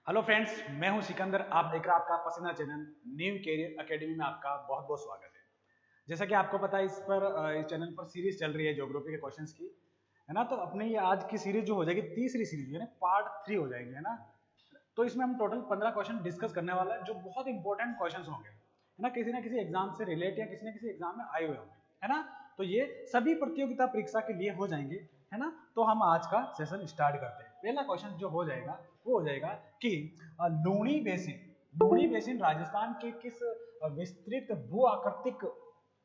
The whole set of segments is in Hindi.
हेलो फ्रेंड्स, मैं हूं सिकंदर। आप देख रहे हैं आपका पसंदीदा चैनल न्यू कैरियर एकेडमी में आपका बहुत बहुत स्वागत है। जैसा कि आपको पता है इस चैनल पर सीरीज चल रही है ज्योग्राफी के क्वेश्चंस की, है ना। तो अपने ये आज की सीरीज जो हो जाएगी तीसरी सीरीज है ना, पार्ट 3 हो जाएगी, है ना। तो इसमें हम टोटल 15 क्वेश्चन डिस्कस करने वाला है जो बहुत इंपॉर्टेंट क्वेश्चन होंगे, है ना किसी एग्जाम से रिलेट या किसी न किसी एग्जाम में आए हुए होंगे, है ना। तो ये सभी प्रतियोगिता परीक्षा के लिए हो जाएंगे, है ना। तो हम आज का सेशन स्टार्ट करते हैं। पहला क्वेश्चन जो हो जाएगा वो हो जाएगा कि लूणी बेसिन राजस्थान के किस विस्तृत भू आकृतिक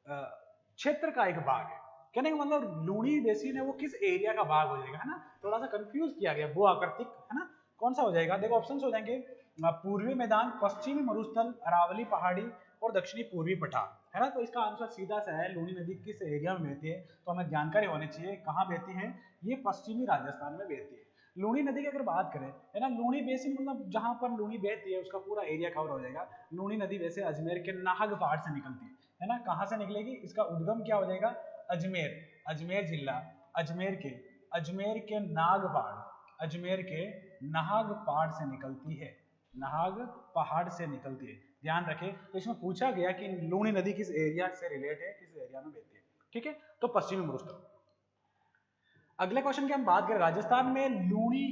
क्षेत्र का एक भाग है। कहने का मतलब लूणी बेसिन है वो किस एरिया का भाग हो जाएगा, है ना। थोड़ा सा कंफ्यूज किया गया, भू आकृतिक, है ना। कौन सा हो जाएगा, देखो ऑप्शंस हो जाएंगे पूर्वी मैदान, पश्चिमी मरुस्थल, अरावली पहाड़ी और दक्षिणी पूर्वी पठार, है ना। तो इसका आंसर सीधा सा है, लूणी नदी किस एरिया में बहती है, तो हमें जानकारी होनी चाहिए कहाँ बहती है। ये पश्चिमी राजस्थान में बहती है। लूणी नदी की अगर बात करें, है ना, लूणी बेसिन मतलब जहां पर लूणी बहती है उसका पूरा एरिया कवर हो जाएगा। लूणी नदी वैसे अजमेर के नाहग पहाड़ से निकलती है ना। कहाँ से निकलेगी, इसका उद्गम क्या हो जाएगा, अजमेर, अजमेर जिला, अजमेर के नाग पहाड़, अजमेर के नाहग पहाड़ से निकलती है, नाहग पहाड़ से निकलती है। ध्यान रखें, तो इसमें पूछा गया कि लूणी नदी किस एरिया से रिलेट है, किस एरिया में बहती है, ठीक है। तो पश्चिमी मरुस्थल। अगले क्वेश्चन की हम बात करें, राजस्थान में लूणी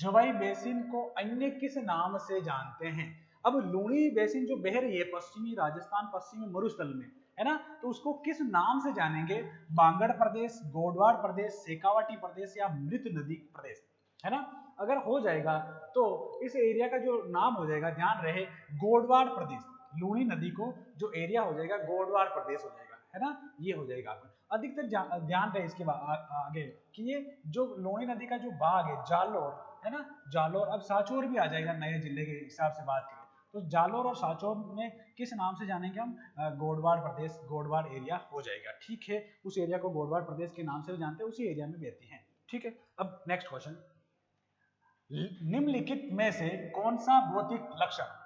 जवाई बेसिन को अन्य किस नाम से जानते हैं। अब लूणी बेसिन जो बह रही है पश्चिमी राजस्थान, पश्चिमी मरुस्थल में, है ना, तो उसको किस नाम से जानेंगे। बांगड़ प्रदेश, गोडवाड़ प्रदेश, शेखावाटी प्रदेश या मृत नदी प्रदेश, है ना। अगर हो जाएगा तो इस एरिया का जो नाम हो जाएगा, ध्यान रहे, गोडवाड़ प्रदेश। लूणी नदी को जो एरिया हो जाएगा गोडवाड़ प्रदेश हो जाएगा, है ना। ये हो जाएगा आपका अधिकतर ध्यान रहे इसके आगे कि ये जो लूणी नदी का जो भाग है जालोर, है ना, जालोर, अब साचोर भी आ जाएगा नए जिले के हिसाब से बात करें तो जालोर और साचोर में किस नाम से जानेंगे हम, गोडवाड़ प्रदेश, गोडवाड़ एरिया हो जाएगा, ठीक है। उस एरिया को गोडवाड़ प्रदेश के नाम से जानते हैं, उसी एरिया में बहती है, ठीक है। अब नेक्स्ट क्वेश्चन, निम्नलिखित में से कौन सा भौतिक लक्षण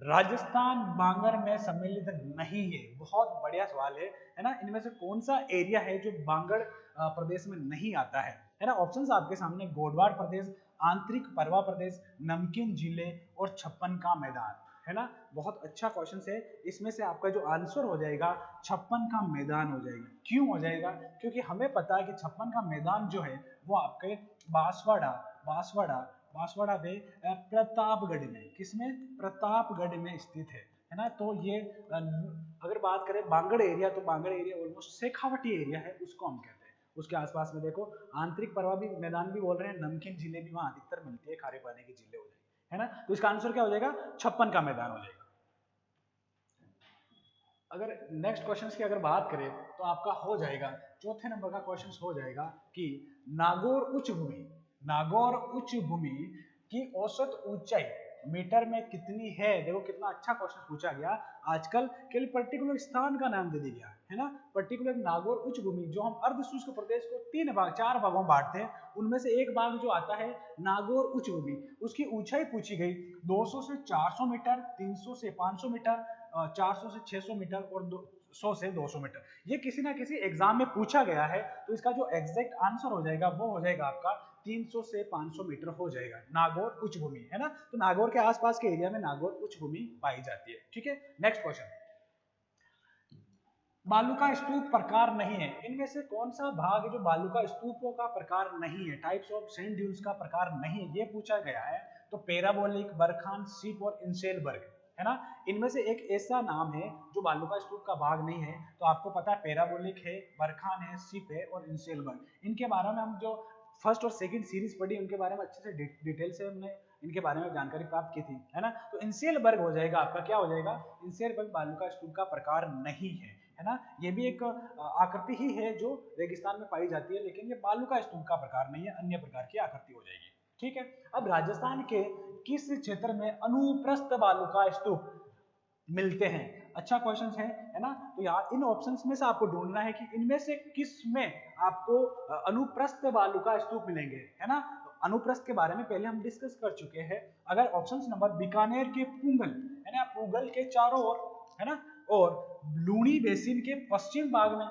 राजस्थान बांगर में सम्मिलित नहीं है। बहुत बढ़िया सवाल है ना। इनमें से कौन सा एरिया है जो बांगड़ प्रदेश में नहीं आता है ना। ऑप्शंस आपके सामने, गोडवाड़ प्रदेश, आंतरिक परवा प्रदेश, नमकीन जिले और छप्पन का मैदान, है ना। बहुत अच्छा क्वेश्चन है। इसमें से आपका जो आंसर हो जाएगा छप्पन का मैदान हो जाएगा। क्यों हो जाएगा, क्योंकि हमें पता है कि छप्पन का मैदान जो है वो आपके बांसवाड़ा बांसवाड़ा बांसवाड़ा में प्रतापगढ़ में, किसमें, प्रतापगढ़ में स्थित है ना। तो ये अगर बात करें बांगड़ एरिया, तो Bangar area almost Shekhawati area है, उसको हम कहते हैं। उसके आसपास में देखो आंतरिक परवा भी मैदान भी बोल रहे हैं, नमकीन जिले भी वहां अधिकतर मिलती है, खारे पानी की जिले हो जाएगी, है ना। तो इसका आंसर क्या हो जाएगा, छप्पन का मैदान हो जाएगा। अगर नेक्स्ट क्वेश्चंस की अगर बात करें तो आपका हो जाएगा चौथे नंबर का क्वेश्चन हो जाएगा कि नागौर उच्च भूमि, नागौर उच्च भूमि की औसत ऊंचाई मीटर में कितनी है। देखो कितना अच्छा क्वेश्चन पूछा गया। आजकल केवल पर्टिकुलर स्थान का नाम दे दिया गया, है ना। पर्टिकुलर नागौर उच्च भूमि जो हम अर्ध शुष्क प्रदेश को चार भागों में बांटते हैं, उनमें से एक भाग जो आता है नागौर उच्च भूमि, उसकी ऊंचाई पूछी गई 200 से 400 मीटर, 300 से 500 मीटर, 400 से 600 मीटर और 100 से 200 मीटर। ये किसी ना किसी एग्जाम में पूछा गया है, तो इसका जो एग्जैक्ट आंसर हो जाएगा वो हो जाएगा आपका 300 से 500 मीटर हो जाएगा, नागौर उच्च भूमि, है ना। तो नागौर के आसपास के एरिया में नागौर उच्च भूमि पाई जाती है, ठीक है। नेक्स्ट क्वेश्चन, बालू का स्तूप प्रकार नहीं है, इनमें से कौन सा भाग है जो बालू का स्तूपों का प्रकार नहीं है, टाइप्स ऑफ सैंड ड्यून्स का प्रकार नहीं है, ये पूछा गया है। तो पैराबोलिक, बरखान, सीप और इंसेलबर्ग, है ना। इनमें से एक ऐसा नाम है जो बालू का स्तूप का भाग नहीं है, तो आपको पता है पैराबोलिक है, बरखान है, सीप है और इंसेलबर्ग। इनके बारे में हम जो फर्स्ट और सेकंड सीरीज पढ़ी उनके बारे में अच्छे से डिटेल से हमने इनके बारे में जानकारी प्राप्त की थी, है ना। तो इंसेलबर्ग हो जाएगा आपका, क्या हो जाएगा, इंसेलबर्ग बालू का स्तूप का प्रकार नहीं है ना। ये भी एक आकृति ही है जो रेगिस्तान में पाई जाती है, लेकिन ये बालू का स्तूप का प्रकार नहीं है, अन्य प्रकार की आकृति हो जाएगी, ठीक है। अब राजस्थान के किस क्षेत्र में अनुप्रस्थ बालू का स्तूप मिलते हैं, अच्छा क्वेश्चन है ना। तो यार इन ऑप्शंस में से आपको ढूंढना है कि इनमें से किस में आपको अनुप्रस्थ बालू का स्तूप मिलेंगे, है ना। अनुप्रस्थ के बारे में पहले हम डिस्कस कर चुके हैं। अगर ऑप्शन नंबर बीकानेर के पुंगल, है ना, पुंगल के चारों ओर, है ना, और लूणी बेसिन के पश्चिम भाग में,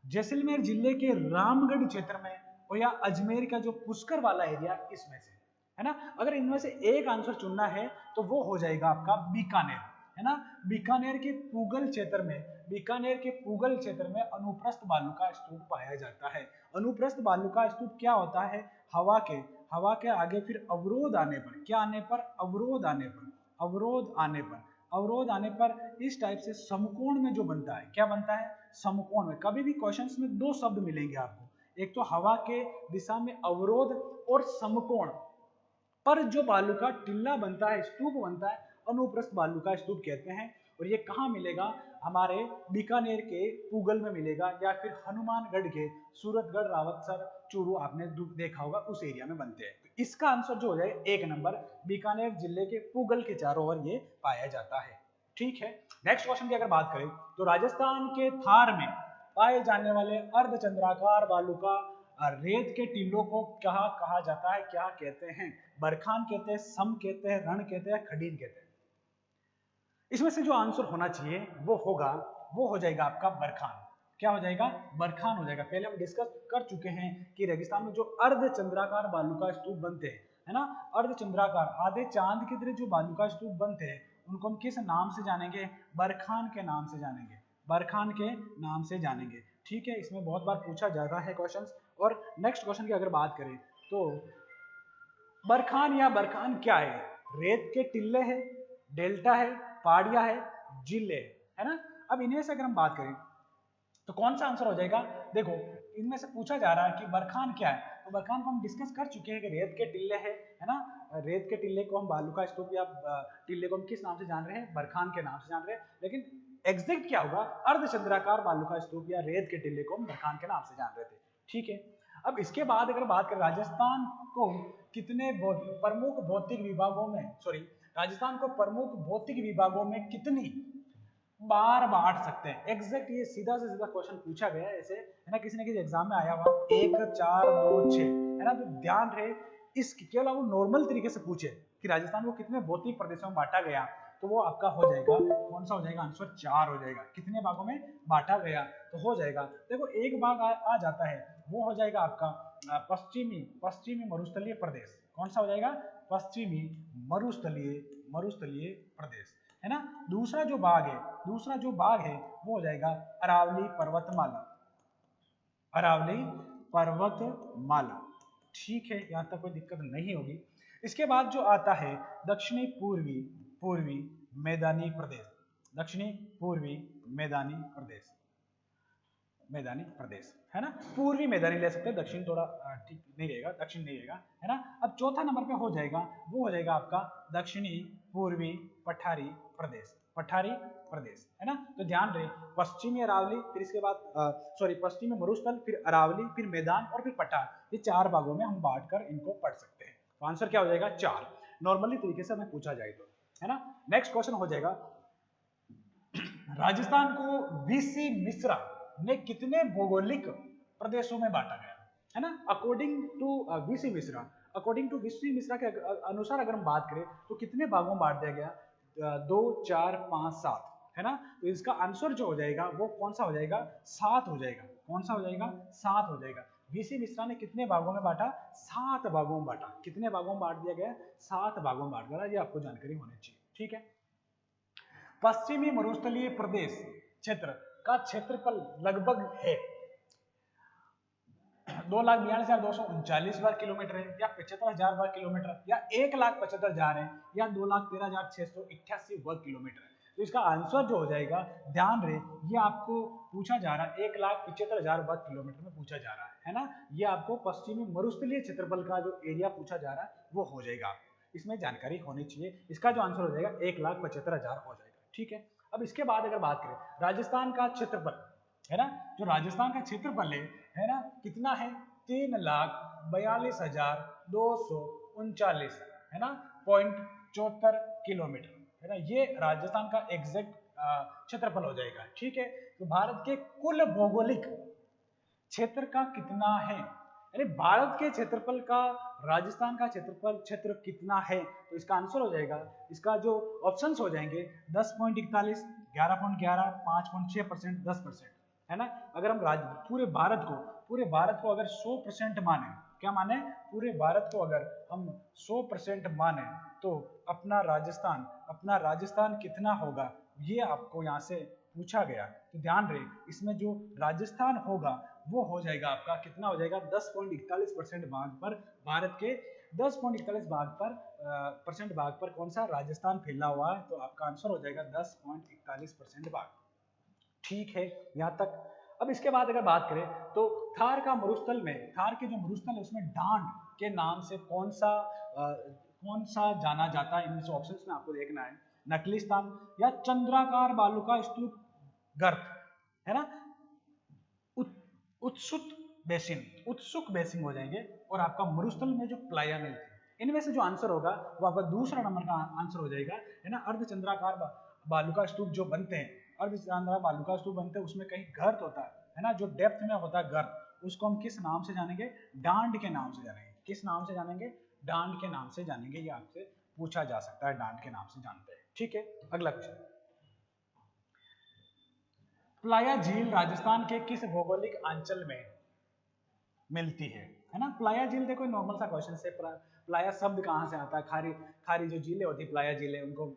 जैसलमेर जिले के रामगढ़ क्षेत्र में, और या अजमेर का जो पुष्कर वाला एरिया, इसमें से है ना। अगर इनमें से एक आंसर चुनना है तो वो हो जाएगा आपका बीकानेर, है ना। बीकानेर के पूगल क्षेत्र में, बीकानेर के पूगल क्षेत्र में अनुप्रस्थ बालू का स्तूप पाया जाता है। अनुप्रस्थ बालू का स्तूप क्या होता है, हवा के आगे फिर अवरोध आने पर, क्या आने पर, अवरोध आने पर, अवरोध आने पर, अवरोध आने पर इस टाइप से समकोण में जो बनता है, क्या बनता है, समकोण में। कभी भी क्वेश्चंस में दो शब्द मिलेंगे आपको, एक तो हवा के दिशा में अवरोध और समकोण पर जो बालू का टिल्ला बनता है, स्तूप बनता है, अनुप्रस्थ बालू का स्तूप कहते हैं। और ये कहाँ मिलेगा, हमारे बीकानेर के पूगल में मिलेगा, या फिर हनुमानगढ़ के सूरतगढ़, रावतसर, चूरू आपने देखा होगा उस एरिया में बनते हैं। तो इसका आंसर जो हो जाए एक नंबर, बीकानेर जिले के पूगल के चारों ओर ये पाया जाता है। ठीक है, नेक्स्ट क्वेश्चन की अगर बात करें तो राजस्थान के थार में पाए जाने वाले अर्धचंद्राकार बालू का रेत के टीलों को क्या कहा जाता है, क्या कहते हैं, बरखान कहते हैं, सम कहते हैं, रण कहते हैं, खडीर कहते हैं। इसमें से जो आंसर होना चाहिए वो होगा, वो हो जाएगा आपका बरखान। क्या हो जाएगा, बरखान हो जाएगा। पहले हम डिस्कस कर चुके हैं कि रेगिस्तान में जो अर्धचंद्राकार बालू का स्तूप बनते हैं, है ना, अर्धचंद्राकार आधे चांद की तरह जो बालू का स्तूप बनते हैं, उनको हम किस नाम से जानेंगे, बरखान के नाम से जानेंगे, बरखान के नाम से जानेंगे। ठीक है, इसमें बहुत बार पूछा जाता है क्वेश्चन। और नेक्स्ट क्वेश्चन की अगर बात करें तो बरखान या बरखान क्या है, रेत के टिल्ले है, डेल्टा है, पहाड़ियां है, जिले, है ना। अब इनमें से अगर हम बात करें तो कौन सा आंसर हो जाएगा, देखो इनमें से पूछा जा रहा है कि बरखान क्या है, तो बरखान को हम डिस्कस कर चुके हैं कि रेत के टिल्ले है ना। रेत के टिल्ले को हम बालू का स्तूप या टिल्ले को हम किस नाम से जान रहे हैं, बरखान के नाम से जान रहे हैं। लेकिन एग्जैक्ट क्या होगा, अर्धचंद्राकार बालू का स्तूप या रेत के टिल्ले को हम बरखान के नाम से जान रहे थे। ठीक है, अब इसके बाद अगर बात करें राजस्थान को कितने प्रमुख भौतिक विभागों में, सॉरी, राजस्थान को प्रमुख भौतिक विभागों में कितनी बार बांट सकते हैं, एग्जैक्ट ये सीधा से सीधा क्वेश्चन पूछा गया है ऐसे, है ना, किसी न किसी एग्जाम में आया हुआ 1 4 2 6, है ना। तो ध्यान रहे, इस केवल वो नॉर्मल तरीके से पूछे कि राजस्थान को कितने भौतिक प्रदेशों में बांटा गया, तो वो आपका हो जाएगा, कौन सा हो जाएगा, आंसर 4 हो जाएगा। कितने भागों में बांटा गया तो हो जाएगा, देखो एक भाग आ जाता है, वो हो जाएगा आपका पश्चिमी मरुस्थलीय प्रदेश। कौन सा हो जाएगा, पश्चिमी मरुस्थलीय प्रदेश, है ना। दूसरा जो भाग है वो हो जाएगा अरावली पर्वतमाला, अरावली पर्वतमाला। ठीक है, यहां तक कोई दिक्कत नहीं होगी। इसके बाद जो आता है दक्षिणी पूर्वी मैदानी प्रदेश, दक्षिणी पूर्वी मैदानी प्रदेश, है ना। पूर्वी मैदानी ले सकते हैं, दक्षिण थोड़ा ठीक नहीं रहेगा, दक्षिण नहीं रहेगा, है ना। अब चौथा नंबर पे हो जाएगा, वो हो जाएगा आपका दक्षिणी पूर्वी पठारी प्रदेश, है ना। तो ध्यान रहे, पश्चिमी अरावली, फिर इसके बाद सॉरी पश्चिमी मरुस्थल, फिर अरावली, फिर मैदान और फिर पठार, ये 4 भागों में हम बांट कर इनको पढ़ सकते हैं। तो आंसर क्या हो जाएगा, 4, नॉर्मली तरीके से हमें पूछा जाए तो, है ना। नेक्स्ट क्वेश्चन हो जाएगा, राजस्थान को वीसी मिश्रा ने कितने भौगोलिक प्रदेशों में बांटा गया, है ना। अकॉर्डिंग टू वीसी मिश्रा के अनुसार अगर हम बात करें तो कितने भागों में बांट दिया गया, 2 4 5 7, है ना। तो इसका आंसर जो हो जाएगा वो कौन सा हो जाएगा, 7 हो जाएगा। कौन सा हो जाएगा, 7 हो जाएगा। वीसी मिश्रा ने कितने भागों में बांटा, 7 भागों में बांटा। कितने भागों में बांट दिया गया, 7 भागों में बांट दिया, ये आपको जानकारी होनी चाहिए। ठीक है, पश्चिमी मरुस्थलीय प्रदेश क्षेत्र का क्षेत्रफल लगभग है 2,42,239 वर्ग किलोमीटर है, या 75,000 वर्ग किलोमीटर, या 1,75,000 है, या 2,13,688 वर्ग किलोमीटर है। तो इसका आंसर जो हो जाएगा, ध्यान रहे, ये आपको पूछा जा रहा है 1,75,000 वर्ग किलोमीटर में पूछा जा रहा है ना। ये आपको पश्चिमी मरुस्थलीय क्षेत्रफल का जो एरिया पूछा जा रहा है वो हो जाएगा, इसमें जानकारी होनी चाहिए। इसका जो आंसर हो जाएगा 1,75,000 हो जाएगा। ठीक है, अब इसके बाद अगर बात करें राजस्थान का क्षेत्रफल, है ना, जो राजस्थान का क्षेत्रफल है ना, कितना है, 3,42,239, है ना, .74 किलोमीटर, है ना। ये राजस्थान का एग्जैक्ट क्षेत्रफल हो जाएगा। ठीक है, तो भारत के कुल भौगोलिक क्षेत्र का कितना है, यानी भारत के क्षेत्रफल का राजस्थान का क्षेत्र कितना है, तो इसका आंसर हो जाएगा, इसका जो ऑप्शंस हो जाएंगे 10.41, 11.11, 5.6%, 10%, है ना। अगर हम पूरे भारत को अगर 100% माने, क्या माने, पूरे भारत को अगर हम 100% माने तो अपना राजस्थान कितना होगा, ये आपको यहाँ से पूछा गया। तो ध्यान रहे, इसमें जो राजस्थान होगा वो हो जाएगा आपका, कितना हो जाएगा, 10.41% भाग पर, भारत के 10.41 परसेंट भाग पर कौन सा, राजस्थान फैला हुआ है। तो आपका आंसर हो जाएगा 10.41% भाग। ठीक है यहाँ तक। अब इसके बाद अगर बात करें तो थार का मरुस्थल में, थार के जो मरुस्थल है उसमें डांड के नाम से कौन सा जाना जाता है, इनमें से ऑप्शंस में आपको देखना है, नकलिस्तान या चंद्राकार बालू का स्तूप गर्त, है ना, उत्सुक बेसिन हो जाएंगे, और आपका मरुस्थल में जो प्लाया मिलती है, इनमें से जो आंसर होगा वो आपका दूसरा नंबर का आंसर हो जाएगा, है ना। अर्धचंद्राकार बालू का स्तूप जो बनते हैं, अर्धचंद्राकार बालू का स्तूप बनते हैं, उसमें कहीं गर्त होता है ना, जो डेप्थ में होता है गर्त, उसको हम किस नाम से जानेंगे, डांड के नाम से जानेंगे। किस नाम से जानेंगे, डांड के नाम से जानेंगे। ये आपसे पूछा जा सकता है, डांड के नाम से जानते हैं। ठीक है, अगला क्वेश्चन, प्लाया झील राजस्थान के किस भौगोलिक अंचल में मिलती है ना। प्लाया झील देखो नॉर्मल सा क्वेश्चन से, प्लाया शब्द कहाँ से आता है, खारी खारी जो झीलें होती है, प्लाया झीलें, उनको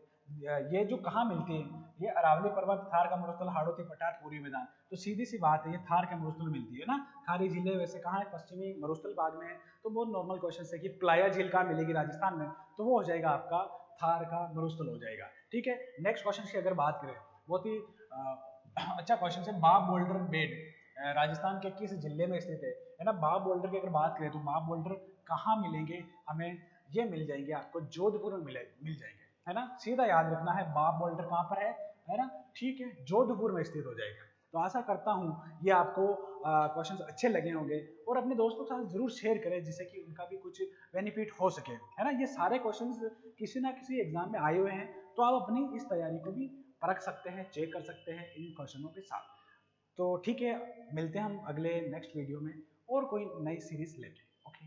ये जो कहाँ मिलती है, ये अरावली पर्वत, थार का मरुस्थल, हाड़ौती पठार, पूर्वी मैदान। तो सीधी सी बात है, ये थार के मरुस्थल मिलती है ना। खारी झीलें वैसे कहाँ है, पश्चिमी मरुस्थल भाग में है। तो बहुत नॉर्मल क्वेश्चन है कि प्लाया झील कहाँ मिलेगी राजस्थान में, तो वो हो जाएगा आपका थार का मरुस्थल हो जाएगा। ठीक है, नेक्स्ट क्वेश्चन की अगर बात करें, बहुत ही अच्छा क्वेश्चन है, बाब बोल्डर बेड राजस्थान के किस जिले में स्थित है ना। बाब बोल्डर की अगर बात करें तो बाब बोल्डर कहाँ मिलेंगे हमें, ये मिल जाएंगे आपको जोधपुर में मिल जाएंगे, है ना। सीधा याद रखना है बाब बोल्डर कहाँ पर है ना। ठीक है, जोधपुर में स्थित हो जाएगा। तो आशा करता हूँ ये आपको क्वेश्चंस अच्छे लगे होंगे, और अपने दोस्तों के साथ जरूर शेयर करें जिससे कि उनका भी कुछ बेनिफिट हो सके, है ना। ये सारे क्वेश्चंस किसी ना किसी एग्जाम में आए हुए हैं, तो आप अपनी इस तैयारी को भी परख सकते हैं, चेक कर सकते हैं इन क्वेश्चनों के साथ। तो ठीक है, मिलते हैं हम अगले नेक्स्ट वीडियो में और कोई नई सीरीज लेके। ओके।